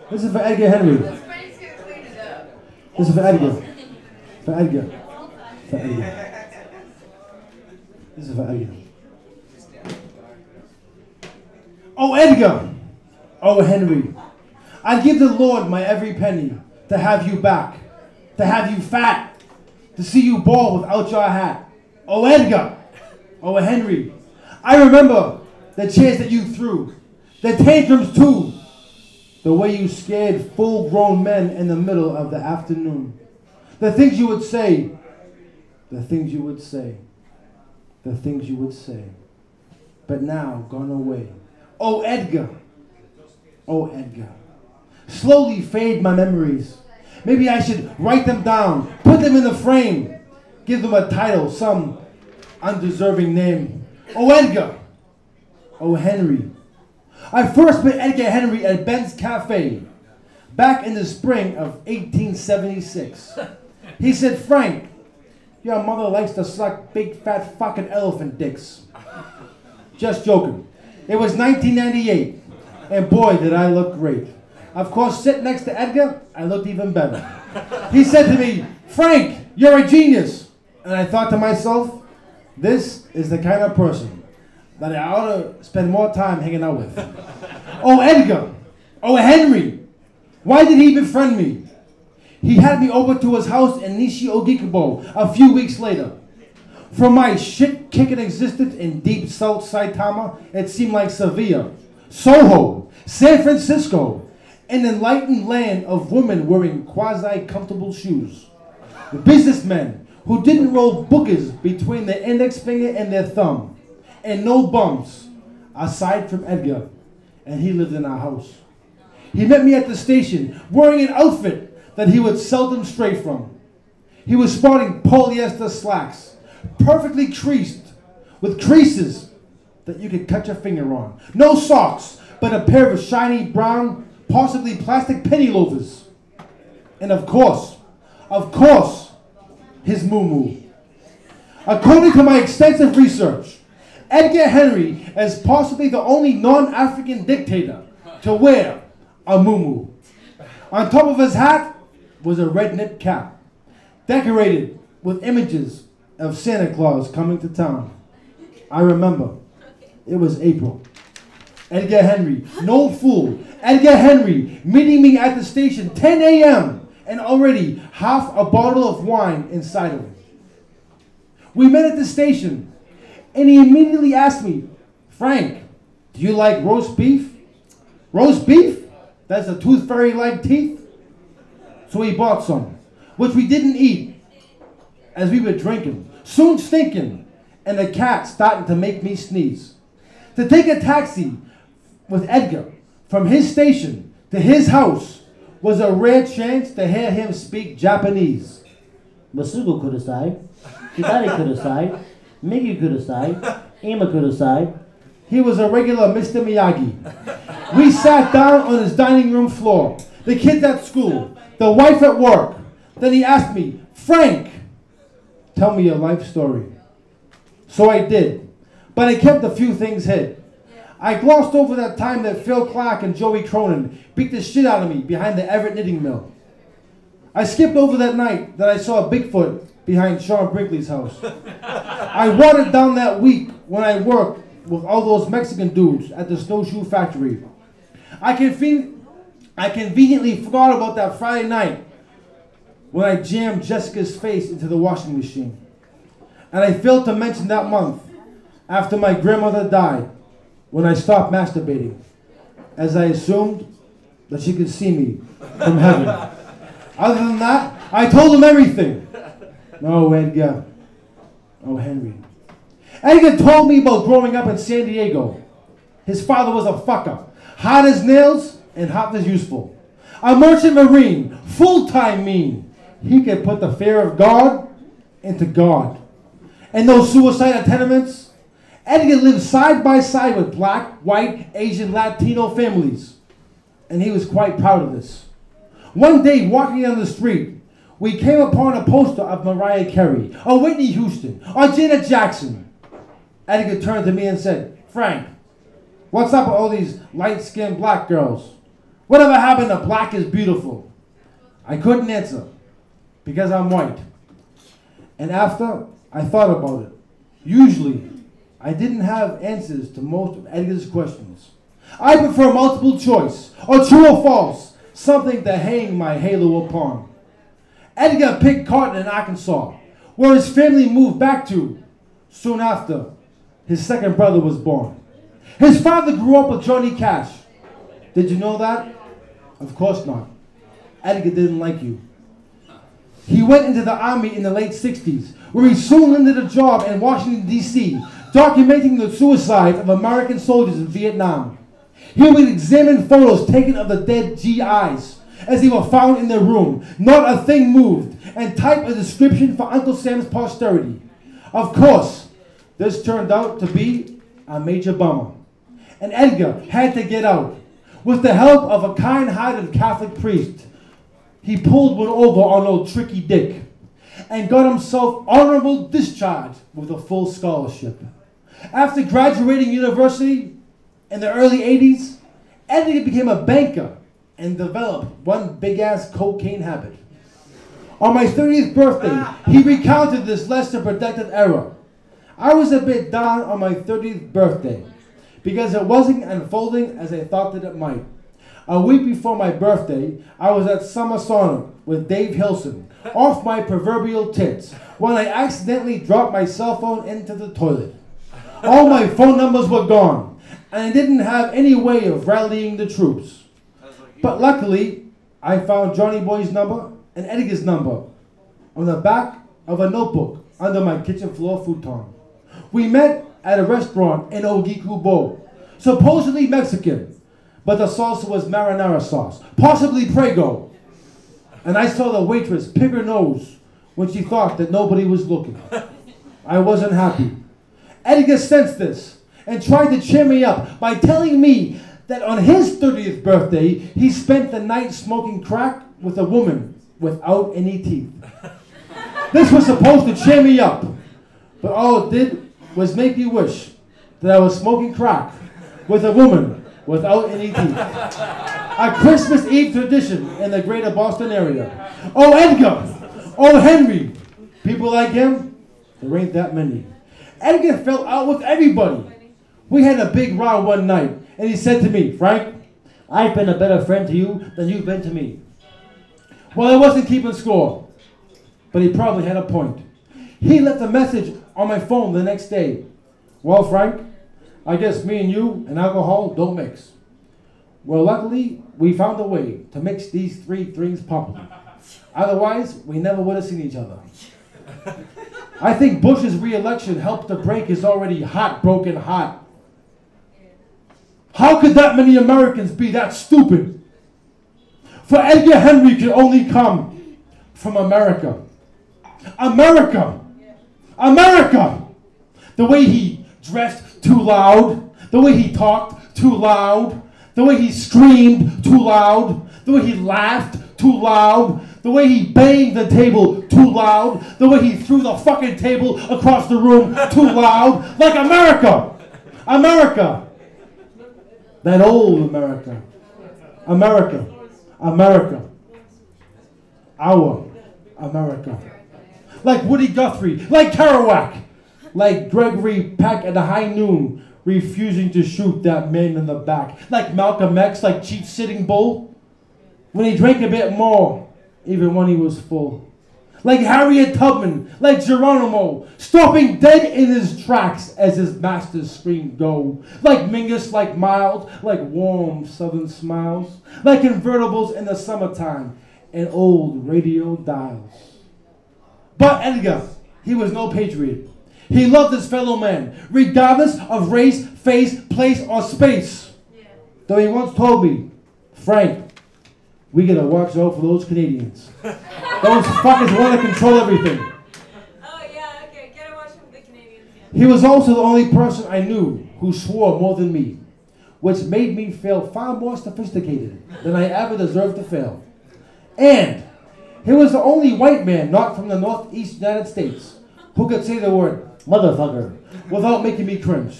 This is for Edgar Henry. This is for Edgar. For Edgar. For Edgar. This is for Edgar. Oh, Edgar. Oh, Henry. I'd give the Lord my every penny to have you back, to have you fat, to see you bald without your hat. Oh, Edgar. Oh, Henry. I remember the chairs that you threw, the tantrums too, the way you scared full-grown men in the middle of the afternoon. The things you would say, the things you would say, the things you would say, but now gone away. Oh, Edgar. Oh, Edgar. Slowly fade my memories. Maybe I should write them down, put them in the frame, give them a title, some undeserving name. Oh, Edgar. Oh, Henry. I first met Edgar Henry at Ben's Cafe back in the spring of 1876. He said, Frank, your mother likes to suck big fat fucking elephant dicks. Just joking. It was 1998, and boy, did I look great. Of course, sitting next to Edgar, I looked even better. He said to me, Frank, you're a genius. And I thought to myself, this is the kind of person that I ought to spend more time hanging out with. Oh, Edgar. Oh, Henry. Why did he befriend me? He had me over to his house in Nishi Ogikubo a few weeks later. From my shit-kicking existence in deep South Saitama, it seemed like Sevilla, Soho, San Francisco, an enlightened land of women wearing quasi-comfortable shoes. Businessmen who didn't roll boogers between their index finger and their thumb. And no bumps, aside from Edgar, and he lived in our house. He met me at the station, wearing an outfit that he would seldom stray from. He was sporting polyester slacks, perfectly creased, with creases that you could cut your finger on. No socks, but a pair of shiny brown, possibly plastic penny loafers. And of course, his moo-moo. According to my extensive research, Edgar Henry is possibly the only non-African dictator to wear a muumuu. On top of his hat was a red knit cap, decorated with images of Santa Claus coming to town. I remember, it was April. Edgar Henry, no fool, Edgar Henry meeting me at the station 10 a.m. and already half a bottle of wine inside of it. We met at the station. And he immediately asked me, Frank, do you like roast beef? Roast beef? That's a tooth fairy like teeth? So he bought some, which we didn't eat as we were drinking, soon stinking, and the cat starting to make me sneeze. To take a taxi with Edgar from his station to his house was a rare chance to hear him speak Japanese. Masugo kudasai, Hidari kudasai, Migi kudasai, Ima kudasai. He was a regular Mr. Miyagi. We sat down on his dining room floor. The kids at school, the wife at work. Then he asked me, Frank, tell me your life story. So I did, but I kept a few things hid. I glossed over that time that Phil Clark and Joey Cronin beat the shit out of me behind the Everett knitting mill. I skipped over that night that I saw Bigfoot behind Sean Brinkley's house. I watered down that week when I worked with all those Mexican dudes at the snowshoe factory. I conveniently forgot about that Friday night when I jammed Jessica's face into the washing machine. And I failed to mention that month after my grandmother died when I stopped masturbating, as I assumed that she could see me from heaven. Other than that, I told him everything. No, Edgar. Oh, Henry. Edgar told me about growing up in San Diego. His father was a fucker, hot as nails and hot as useful. A merchant marine, full-time mean. He could put the fear of God into God. And those suicidal tenements, Edgar lived side by side with black, white, Asian, Latino families. And he was quite proud of this. One day, walking down the street, we came upon a poster of Mariah Carey, or Whitney Houston, or Janet Jackson. Edgar turned to me and said, Frank, what's up with all these light-skinned black girls? Whatever happened to black is beautiful? I couldn't answer because I'm white. And after I thought about it, usually I didn't have answers to most of Edgar's questions. I prefer multiple choice, or true or false, something to hang my halo upon. Edgar picked cotton in Arkansas, where his family moved back to soon after his second brother was born. His father grew up with Johnny Cash. Did you know that? Of course not. Edgar didn't like you. He went into the army in the late 60s, where he soon landed a job in Washington, D.C., documenting the suicides of American soldiers in Vietnam. He would examine photos taken of the dead GIs as they were found in their room. Not a thing moved, and type a description for Uncle Sam's posterity. Of course, this turned out to be a major bummer, and Edgar had to get out. With the help of a kind-hearted Catholic priest, he pulled one over on old Tricky Dick and got himself honorable discharge with a full scholarship. After graduating university in the early 80s, Edgar became a banker and developed one big-ass cocaine habit. On my 30th birthday, he recounted this lesser protective era. I was a bit down on my 30th birthday because it wasn't unfolding as I thought that it might. A week before my birthday, I was at Summer Sauna with Dave Hilson, off my proverbial tits, when I accidentally dropped my cell phone into the toilet. All my phone numbers were gone, and I didn't have any way of rallying the troops. But luckily, I found Johnny Boy's number and Edgar's number on the back of a notebook under my kitchen floor futon. We met at a restaurant in Ogi-Kubo, supposedly Mexican, but the salsa was marinara sauce, possibly Prego. And I saw the waitress pick her nose when she thought that nobody was looking. I wasn't happy. Edgar sensed this and tried to cheer me up by telling me that on his 30th birthday, he spent the night smoking crack with a woman without any teeth. This was supposed to cheer me up, but all it did was make me wish that I was smoking crack with a woman without any teeth. A Christmas Eve tradition in the greater Boston area. Oh, Edgar! Oh, Henry! People like him? There ain't that many. Edgar fell out with everybody. We had a big row one night, and he said to me, "Frank, I've been a better friend to you than you've been to me." Well, I wasn't keeping score, but he probably had a point. He left a message on my phone the next day. "Well, Frank, I guess me and you and alcohol don't mix." Well, luckily, we found a way to mix these three things properly. Otherwise, we never would have seen each other. I think Bush's re-election helped to break his already hot, broken heart. How could that many Americans be that stupid? For Edgar Henry could only come from America. America! America! The way he dressed too loud, the way he talked too loud, the way he screamed too loud, the way he laughed too loud, the way he banged the table too loud, the way he threw the fucking table across the room too loud, like America! America! That old America. America. America. Our America. Like Woody Guthrie, like Kerouac, like Gregory Peck at the high noon, refusing to shoot that man in the back, like Malcolm X, like Chief Sitting Bull, when he drank a bit more, even when he was full. Like Harriet Tubman, like Geronimo, stopping dead in his tracks as his masters screamed go. Like Mingus, like Mild, like warm southern smiles, like convertibles in the summertime and old radio dials. But Edgar, he was no patriot. He loved his fellow man, regardless of race, face, place, or space. Though he once told me, "Frank, we gotta watch out for those Canadians. Those fuckers want to control everything." Oh yeah, okay, gotta watch out for the Canadians. Yeah. He was also the only person I knew who swore more than me, which made me feel far more sophisticated than I ever deserved to feel. And he was the only white man not from the Northeast United States who could say the word motherfucker without making me cringe.